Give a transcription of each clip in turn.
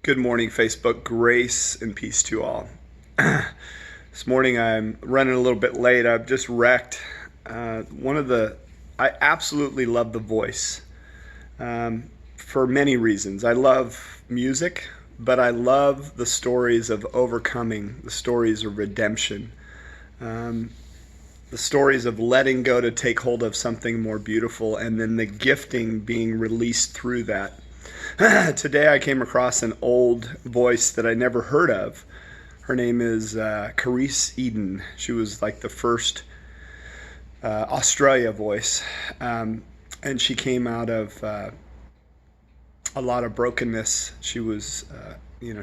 Good morning, Facebook. Grace and peace to all. This morning I'm running a little bit late. I've just wrecked. I absolutely love The Voice for many reasons. I love music, but I love the stories of overcoming, the stories of redemption, the stories of letting go to take hold of something more beautiful, and then the gifting being released through that. Today I came across an old voice that I never heard of. Her name is Carice Eden. She was like the first Australia voice. And she came out of a lot of brokenness. She was,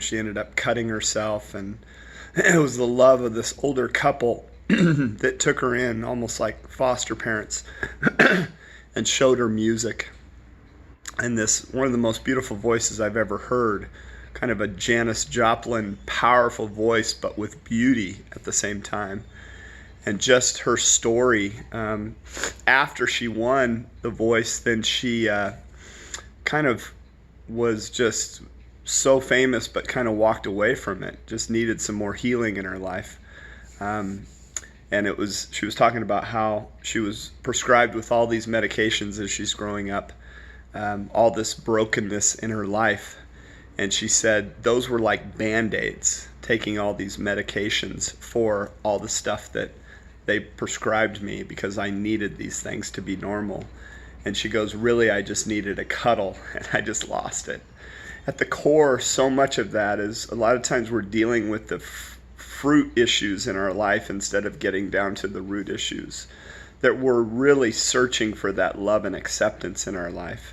she ended up cutting herself, and it was the love of this older couple that took her in almost like foster parents and showed her music. And this, one of the most beautiful voices I've ever heard, kind of a Janis Joplin powerful voice, but with beauty at the same time. And just her story, after she won The Voice, then she kind of was just so famous, but kind of walked away from it, just needed some more healing in her life. And she was talking about how she was prescribed with all these medications as she's growing up. All this brokenness in her life, and she said those were like band-aids, taking all these medications for all the stuff that they prescribed me because I needed these things to be normal. And she goes, really, I just needed a cuddle, and I just lost it. At the core, so much of that is a lot of times we're dealing with the fruit issues in our life instead of getting down to the root issues, that we're really searching for that love and acceptance in our life.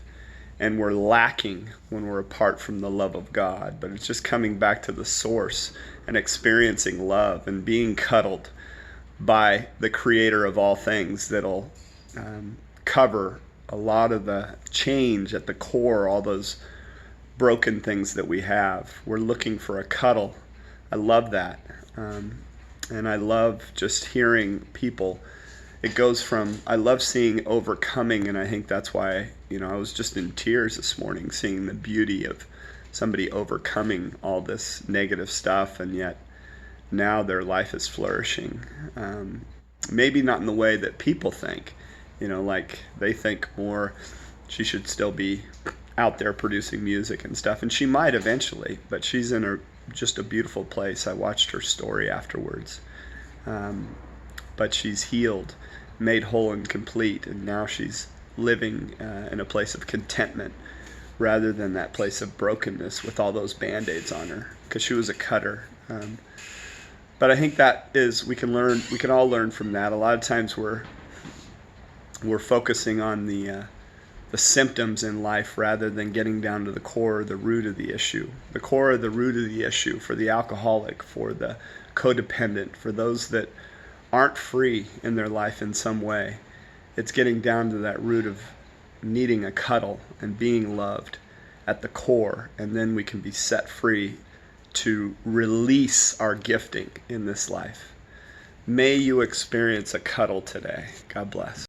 And we're lacking when we're apart from the love of God. But it's just coming back to the source and experiencing love and being cuddled by the creator of all things that'll cover a lot of the change at the core, all those broken things that we have. We're looking for a cuddle. I love that. And I love just hearing people. It goes from, I love seeing overcoming, and I think that's why, I was just in tears this morning seeing the beauty of somebody overcoming all this negative stuff, and yet now their life is flourishing. Maybe not in the way that people think, like they think more she should still be out there producing music and stuff, and she might eventually, but she's in just a beautiful place. I watched her story afterwards. But she's healed, made whole and complete, and now she's living in a place of contentment rather than that place of brokenness with all those band-aids on her, because she was a cutter. But I think that is, we can all learn from that. A lot of times we're focusing on the symptoms in life rather than getting down to the core, the root of the issue. The core of the root of the issue for the alcoholic, for the codependent, for those that aren't free in their life in some way. It's getting down to that root of needing a cuddle and being loved at the core, and then we can be set free to release our gifting in this life. May you experience a cuddle today. God bless.